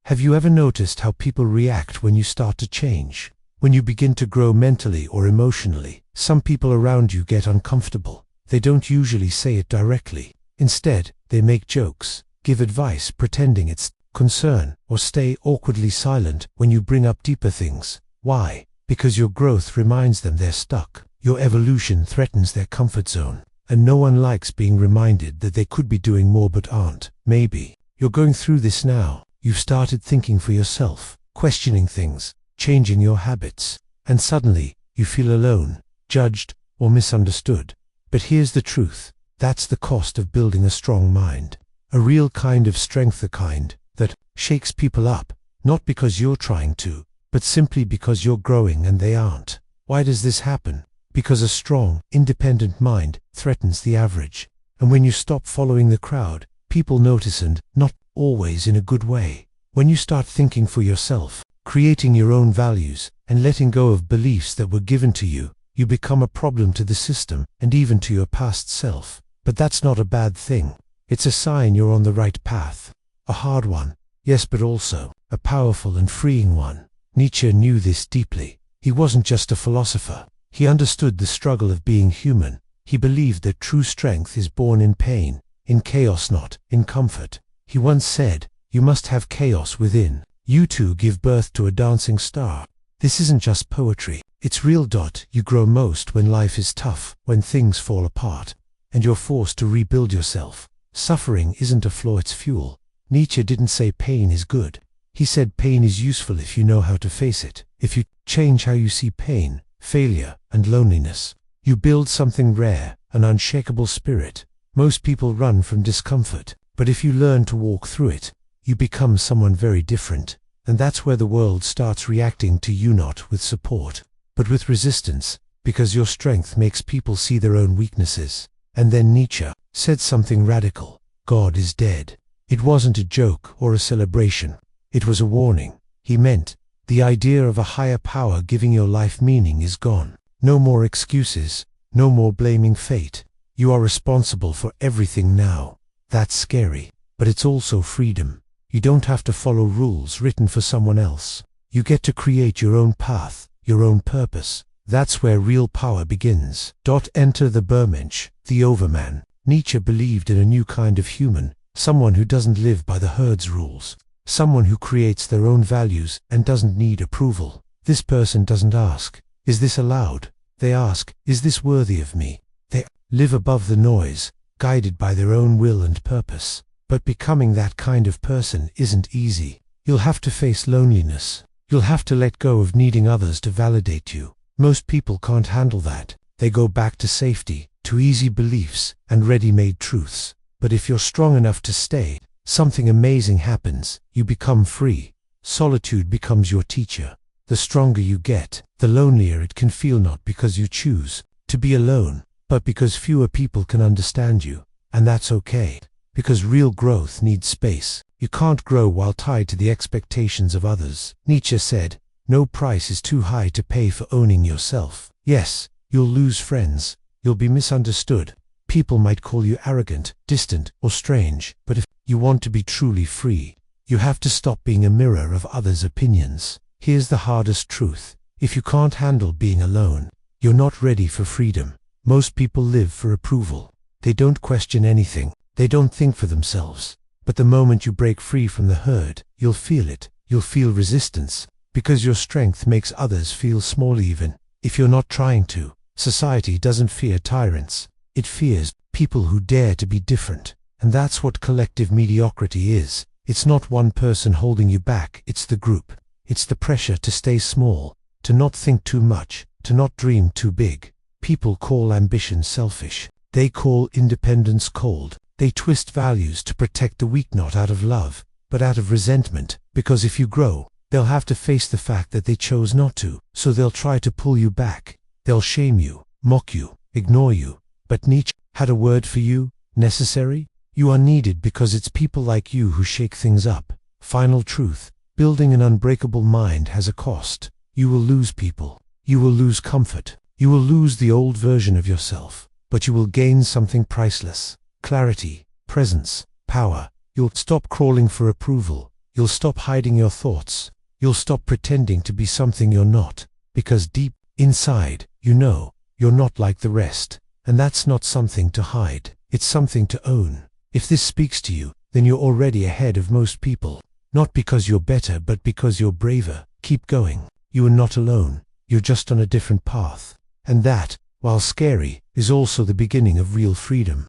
Have you ever noticed how people react when you start to change? When you begin to grow mentally or emotionally, some people around you get uncomfortable. They don't usually say it directly. Instead, they make jokes, give advice pretending it's concern, or stay awkwardly silent when you bring up deeper things. Why? Because your growth reminds them they're stuck. Your evolution threatens their comfort zone. And no one likes being reminded that they could be doing more but aren't. Maybe you're going through this now. You've started thinking for yourself, questioning things, changing your habits, and suddenly you feel alone, judged, or misunderstood. But here's the truth. That's the cost of building a strong mind. A real kind of strength, the kind that shakes people up, not because you're trying to, but simply because you're growing and they aren't. Why does this happen? Because a strong, independent mind threatens the average. And when you stop following the crowd, people notice, and not always in a good way. When you start thinking for yourself, creating your own values, and letting go of beliefs that were given to you, you become a problem to the system and even to your past self. But that's not a bad thing. It's a sign you're on the right path. A hard one, yes, but also a powerful and freeing one. Nietzsche knew this deeply. He wasn't just a philosopher. He understood the struggle of being human. He believed that true strength is born in pain, in chaos, not in comfort. He once said, "You must have chaos within. You too give birth to a dancing star." This isn't just poetry. It's real. You grow most when life is tough, when things fall apart, and you're forced to rebuild yourself. Suffering isn't a flaw, it's fuel. Nietzsche didn't say pain is good. He said pain is useful if you know how to face it. If you change how you see pain, failure, and loneliness, you build something rare, an unshakable spirit. Most people run from discomfort, but if you learn to walk through it, you become someone very different. And that's where the world starts reacting to you, not with support, but with resistance, because your strength makes people see their own weaknesses. And then Nietzsche said something radical. God is dead. It wasn't a joke or a celebration. It was a warning. He meant, the idea of a higher power giving your life meaning is gone. No more excuses, no more blaming fate. You are responsible for everything now. That's scary, but it's also freedom. You don't have to follow rules written for someone else. You get to create your own path, your own purpose. That's where real power begins. Enter the Übermensch, the overman. Nietzsche believed in a new kind of human, someone who doesn't live by the herd's rules. Someone who creates their own values and doesn't need approval. This person doesn't ask, "Is this allowed?" They ask, "Is this worthy of me?" They live above the noise, guided by their own will and purpose. But becoming that kind of person isn't easy. You'll have to face loneliness. You'll have to let go of needing others to validate you. Most people can't handle that. They go back to safety, to easy beliefs, and ready-made truths. But if you're strong enough to stay, something amazing happens. You become free. Solitude becomes your teacher. The stronger you get, the lonelier it can feel, not because you choose to be alone, but because fewer people can understand you. And that's okay, because real growth needs space. You can't grow while tied to the expectations of others. Nietzsche said, "No price is too high to pay for owning yourself." Yes, you'll lose friends. You'll be misunderstood. People might call you arrogant, distant, or strange. But if you want to be truly free, you have to stop being a mirror of others' opinions. Here's the hardest truth. If you can't handle being alone, you're not ready for freedom. Most people live for approval. They don't question anything. They don't think for themselves. But the moment you break free from the herd, you'll feel it. You'll feel resistance, because your strength makes others feel small even if you're not trying to. Society doesn't fear tyrants. It fears people who dare to be different. And that's what collective mediocrity is. It's not one person holding you back, it's the group. It's the pressure to stay small, to not think too much, to not dream too big. People call ambition selfish. They call independence cold. They twist values to protect the weak, not out of love, but out of resentment. Because if you grow, they'll have to face the fact that they chose not to. So they'll try to pull you back. They'll shame you, mock you, ignore you. But Nietzsche had a word for you: necessary. You are needed because it's people like you who shake things up. Final truth: building an unbreakable mind has a cost. You will lose people. You will lose comfort. You will lose the old version of yourself. But you will gain something priceless: clarity, presence, power. You'll stop crawling for approval. You'll stop hiding your thoughts. You'll stop pretending to be something you're not, because deep inside, you know, you're not like the rest. And that's not something to hide. It's something to own. If this speaks to you, then you're already ahead of most people. Not because you're better, but because you're braver. Keep going. You are not alone. You're just on a different path. And that, while scary, is also the beginning of real freedom.